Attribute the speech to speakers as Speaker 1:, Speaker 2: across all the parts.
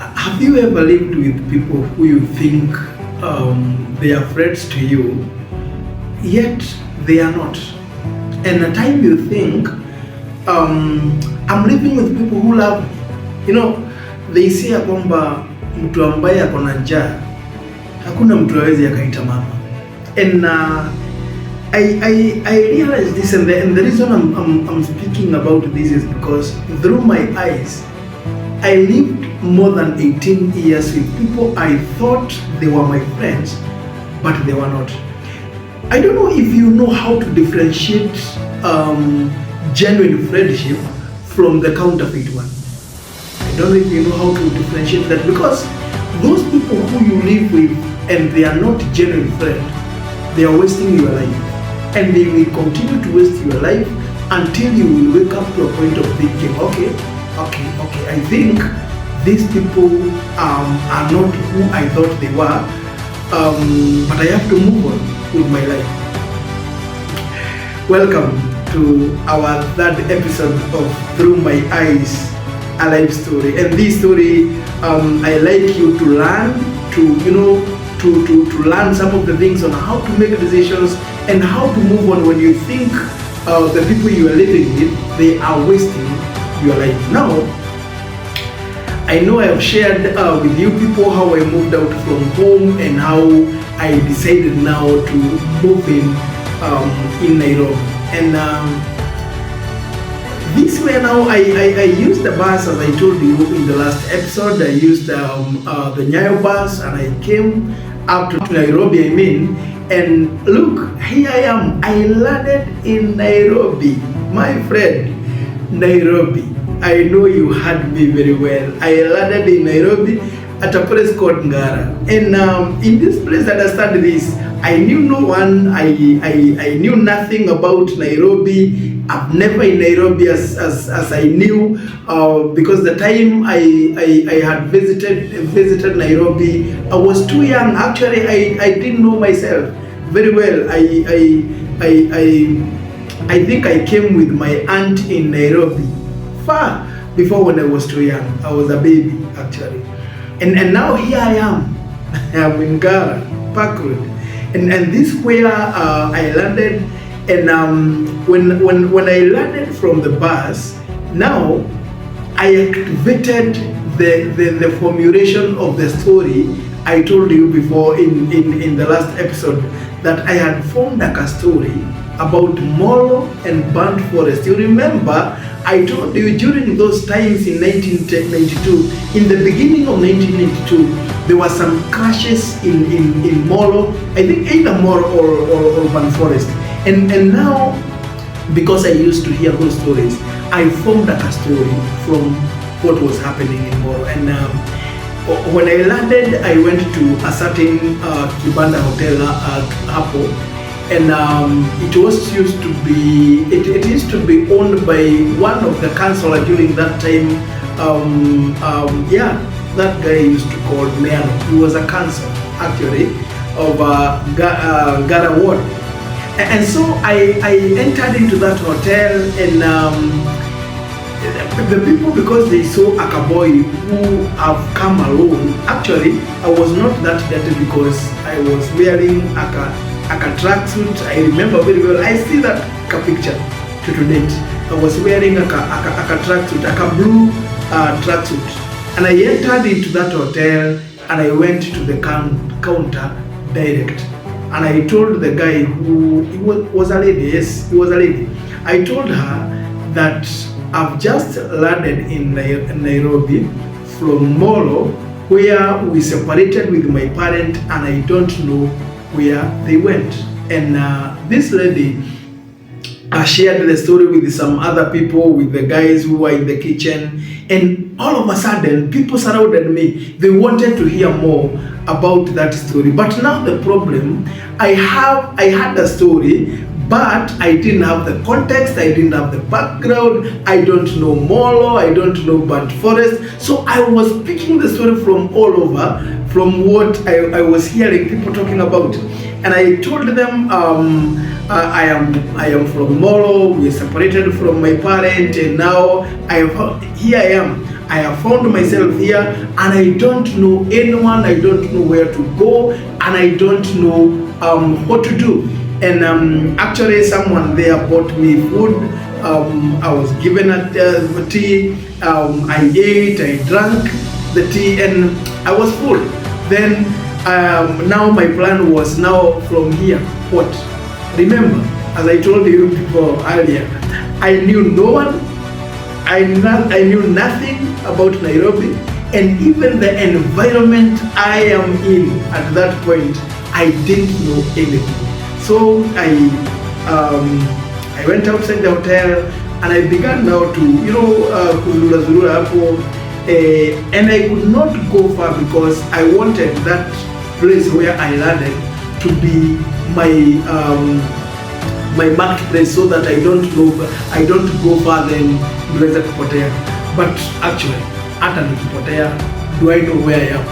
Speaker 1: Have you ever lived with people who you think they are friends to you, yet they are not? And the time you think, I'm living with people who love me. You know, they say ya kwamba mtu ambaye ako na njaa hakuna mtu hawezi akaita mama. And I realized this, and the reason I'm speaking about this is because through my eyes, I lived more than 18 years with people I thought they were my friends, but they were not. I don't know if you know how to differentiate genuine friendship from the counterfeit one. I don't know if you know how to differentiate that, because those people who you live with and they are not genuine friends, they are wasting your life. And they will continue to waste your life until you will wake up to a point of thinking, okay, I think these people are not who I thought they were, but I have to move on with my life. Welcome to our third episode of Through My Eyes, a life story. And this story, I like you to learn, to learn some of the things on how to make decisions and how to move on when you think the people you are living with, they are wasting your life. Now, I know I have shared with you people how I moved out from home and how I decided now to move in Nairobi. And this way now, I used the bus, as I told you in the last episode. I used the Nyayo bus and I came up to Nairobi, and look, here I am. I landed in Nairobi, my friend. Nairobi. I know you heard me very well. I landed in Nairobi at a place called Ngara. And in this place, understand this, I knew no one. I knew nothing about Nairobi. I've never in Nairobi as I knew, because the time I had visited Nairobi, I was too young. Actually, I didn't know myself very well. I think I came with my aunt in Nairobi far before, when I was too young. I was a baby actually. And now here I am. I'm in Ngara, Park Road. And this where I landed. And when I landed from the bus, now I activated the formulation of the story I told you before in the last episode, that I had formed a story about Molo and burnt forest. You remember I told you during those times in 1992, in the beginning of 1992, there were some crashes in Molo, I think either Molo or burnt forest. And now, because I used to hear those stories, I formed a story from what was happening in Molo. And when I landed, I went to a certain Kibanda hotel at Hapo, and it used to be owned by one of the councillor during that time. That guy used to call Meano. He was a councillor actually of Ngara Ward. And so I entered into that hotel, and the people, because they saw a cowboy who have come alone. Actually, I was not that dirty because I was wearing a tracksuit. I remember very well. I see that picture to date. I was wearing a tracksuit, a blue tracksuit, and I entered into that hotel and I went to the counter direct. And I told the guy, who was a lady, yes, he was a lady. I told her that I've just landed in Nairobi from Molo, where we separated with my parent, and I don't know where they went. And this lady shared the story with some other people, with the guys who were in the kitchen, and all of a sudden, people surrounded me. They wanted to hear more about that story. But now the problem, I had the story, but I didn't have the context, I didn't have the background, I don't know Molo, I don't know burnt forest. So I was picking the story from all over, from what I was hearing people talking about. And I told them, I am from Molo, we separated from my parent, and now here I am. I have found myself here, and I don't know anyone, I don't know where to go, and I don't know what to do. And actually, someone there bought me food. I was given a tea. I ate, I drank the tea, and I was full. Then now my plan was, now from here, what? Remember, as I told you before earlier, I knew no one. I knew nothing about Nairobi, and even the environment I am in at that point, I didn't know anything. So I went outside the hotel, and I began now to, kuzurura hapo, and I could not go far because I wanted that place where I landed to be my marketplace, so that I don't go further and niweze kupotea. But actually, hata nikipotea, do I know where I am?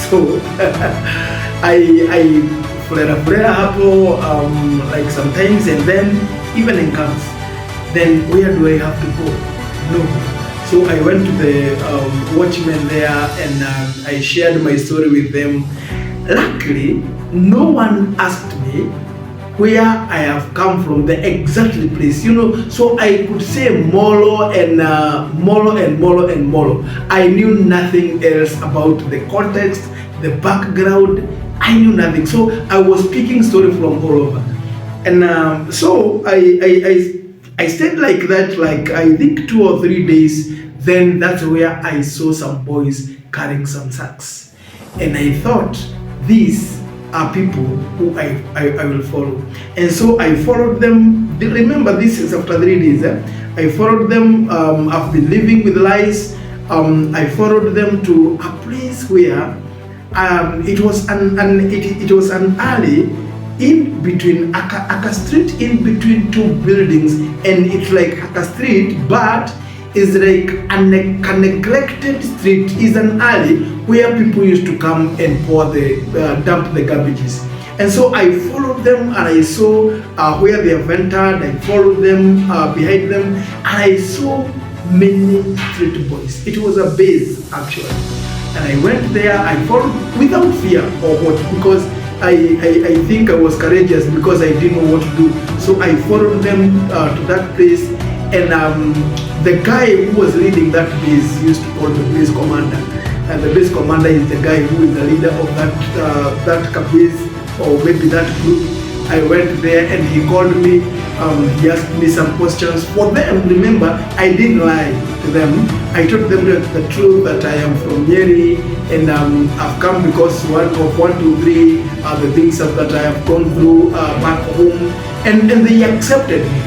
Speaker 1: So I flare hapo like sometimes, and then evening comes. Then where do I have to go? No. So I went to the watchmen there, and I shared my story with them. Luckily, no one asked me where I have come from, the exact place, so I could say Molo and Molo and Molo and Molo. I knew nothing else about the context, the background. I knew nothing. So I was speaking story from all over. And so I stayed like that, like I think 2 or 3 days. Then that's where I saw some boys carrying some sacks. And I thought, these are people who I will follow. And so I followed them. Remember, this is after 3 days. I followed them. I've been living with lies. I followed them to a place where it was an alley in between Aka Street, in between 2 buildings, and it's like Aka Street, but it's like a neglected street. Is an alley where people used to come and dump the garbages. And so I followed them, and I saw where they have entered. I followed them behind them, and I saw many street boys. It was a base actually, and I went there. I followed without fear or what, because I think I was courageous, because I didn't know what to do. So I followed them to that place, and the guy who was leading that base used to call the base commander. And the base commander is the guy who is the leader of that base, or maybe that group. I went there, and he called me. He asked me some questions. For them, remember, I didn't lie to them. I told them the truth, that I am from Nyeri, and I've come because one, 2, 3 are the things that I have gone through back home, and they accepted me.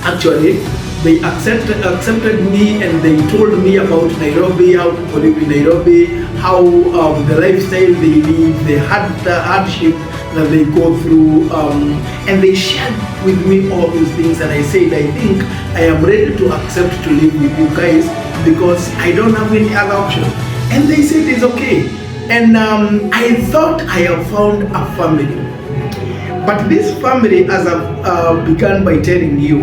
Speaker 1: Actually, they accepted me, and they told me about Nairobi, how people live in Nairobi, how the lifestyle they live, the hardship that they go through, and they shared with me all those things. And I said, I think I am ready to accept to live with you guys, because I don't have any other option. And they said it's okay. And I thought I have found a family. But this family, as I've begun by telling you,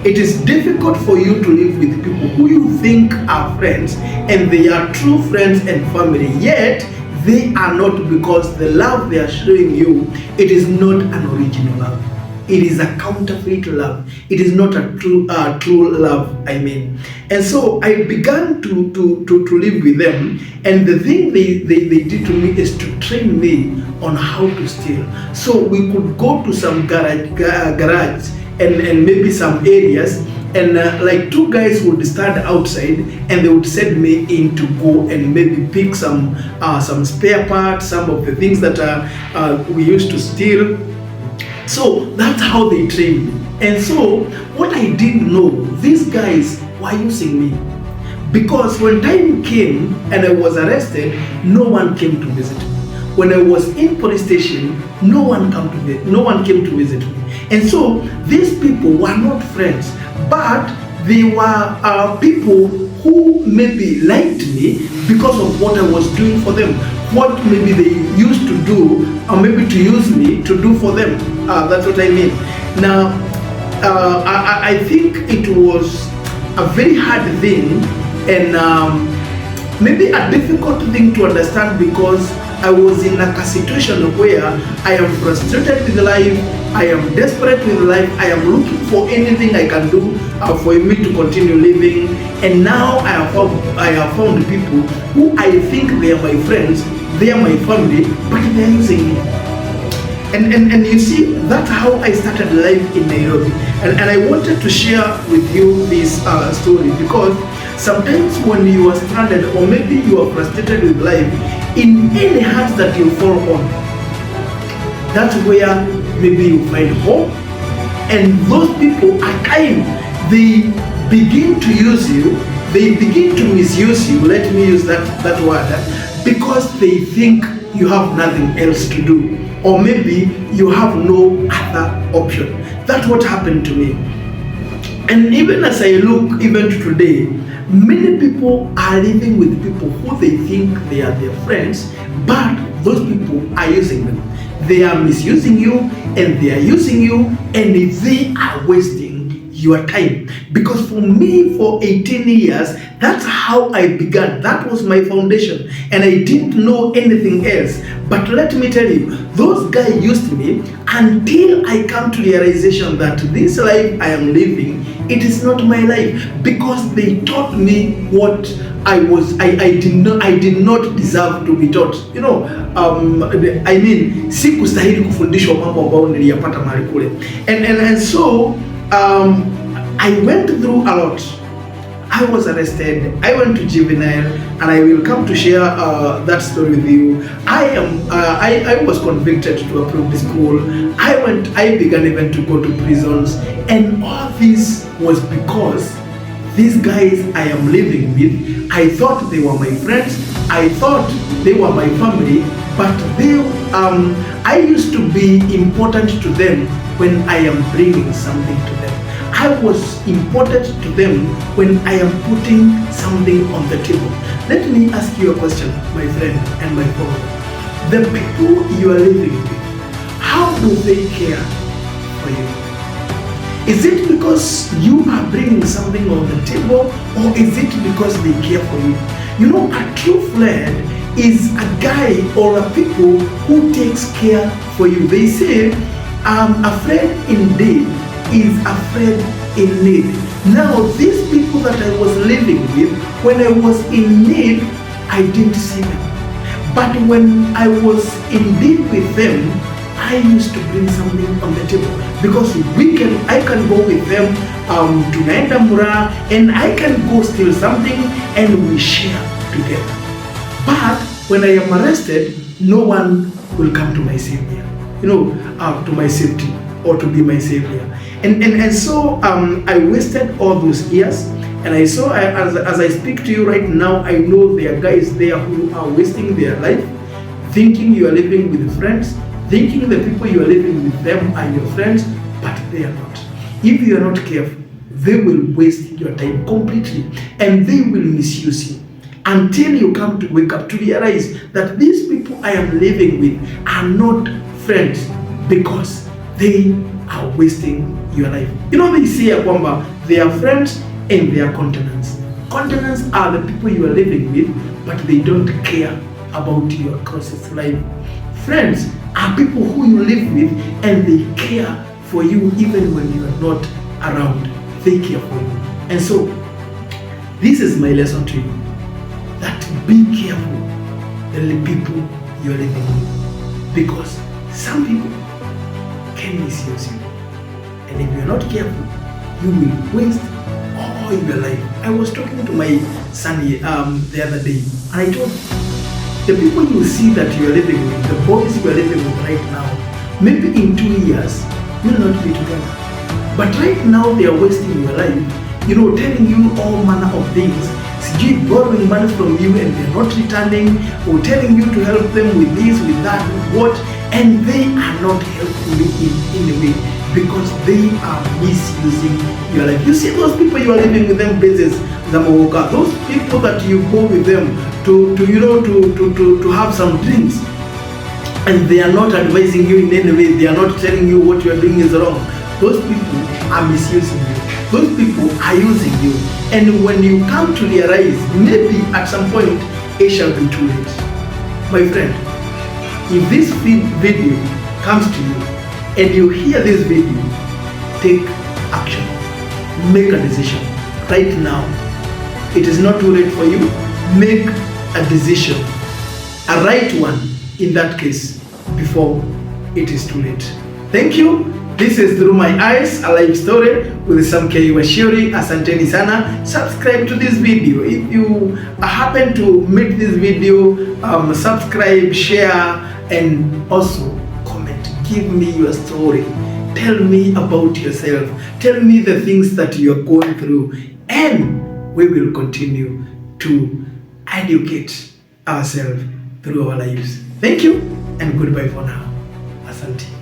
Speaker 1: it is difficult for you to live with people who you think are friends, and they are true friends and family, yet they are not, because the love they are showing you, it is not an original love. It is a counterfeit love. It is not a true love, I mean. And so I began to live with them, and the thing they did to me is to train me on how to steal. So we could go to some garage and maybe some areas, and like 2 guys would stand outside, and they would send me in to go and maybe pick some spare parts, some of the things that we used to steal. So that's how they trained me. And so what I didn't know, these guys were using me, because when time came and I was arrested, no one came to visit me. When I was in police station, no one came to visit me. And so these people were not friends, but they were people who maybe liked me because of what I was doing for them, what maybe they used to do, or maybe to use me to do for them. That's what I mean. Now, I think it was a very hard thing and maybe a difficult thing to understand, because I was in a situation where I am frustrated with life, I am desperate with life, I am looking for anything I can do for me to continue living. And now I have found people who I think they are my friends, they are my family, but they are using me. And you see, that's how I started life in Nairobi. And I wanted to share with you this story, because sometimes when you are stranded, or maybe you are frustrated with life, in any hands that you fall on, that's where maybe you find hope. And those people at times, they begin to use you, they begin to misuse you, let me use that word, because they think you have nothing else to do, or maybe you have no other option. That's what happened to me. And even as I look even to today, many people are living with people who they think they are their friends, but those people are using them. They are misusing you, and they are using you, and they are wasting your time. Because for me, for 18 years, that's how I began. That was my foundation, and I didn't know anything else. But let me tell you, those guys used me until I come to the realization that this life I am living, it is not my life, because they taught me what I did not deserve to be taught. You know, I mean, sikustahili kufundishwa mambo ambayo niliyapata mahali kule. And so I went through a lot. I was arrested, I went to juvenile, and I will come to share that story with you. I was convicted to a public school. I began even to go to prisons, and all this was because these guys I am living with, I thought they were my friends, I thought they were my family, but I used to be important to them when I am bringing something to them. I was important to them when I am putting something on the table. Let me ask you a question, my friend and my follower. The people you are living with, how do they care for you? Is it because you are bringing something on the table, or is it because they care for you? You know, a true friend is a guy or a people who takes care for you. They say, a friend indeed is a friend in need. Now, these people that I was living with, when I was in need, I didn't see them. But when I was in need with them, I used to bring something on the table, because I can go with them to Naenda, and I can go steal something, and we share together. But when I am arrested, no one will come to my savior, to my safety, or to be my savior. And so I wasted all those years, and I saw, as I speak to you right now, I know there are guys there who are wasting their life, thinking you are living with friends, thinking the people you are living with them are your friends, but they are not. If you are not careful, they will waste your time completely, and they will misuse you until you come to wake up to realize that these people I am living with are not friends, because they are wasting your life. You know, they say kwamba they are friends and they are countenance. Countenance are the people you are living with, but they don't care about your closest life. Friends are people who you live with, and they care for you even when you are not around. They care for you. And so, this is my lesson to you, that be careful the people you are living with, because some people can misuse you. And if you're not careful, you will waste all your life. I was talking to my son the other day, and I told him, the people you see that you are living with, the boys you are living with right now, maybe in 2 years, you'll not be together. But right now, they are wasting your life, telling you all manner of things, borrowing money from you and they're not returning, or telling you to help them with this, with that, with what, and they are not helping you in any way, because they are misusing your life. You see those people you are living with them places, those people that you go with them to have some drinks, and they are not advising you in any way, they are not telling you what you are doing is wrong. Those people are misusing you. those people are using you. And when you come to realize, maybe at some point, it shall be too late. My friend, if this video comes to you and you hear this video, take action. Make a decision right now. It is not too late for you. Make a decision, a right one in that case, before it is too late. Thank you. This is Through My Eyes, a live story with Sam K. Washiri. Asanteni sana. Subscribe to this video. If you happen to meet this video, subscribe, share, and also comment. Give me your story. Tell me about yourself. Tell me the things that you are going through. And we will continue to educate ourselves through our lives. Thank you and goodbye for now. Asante.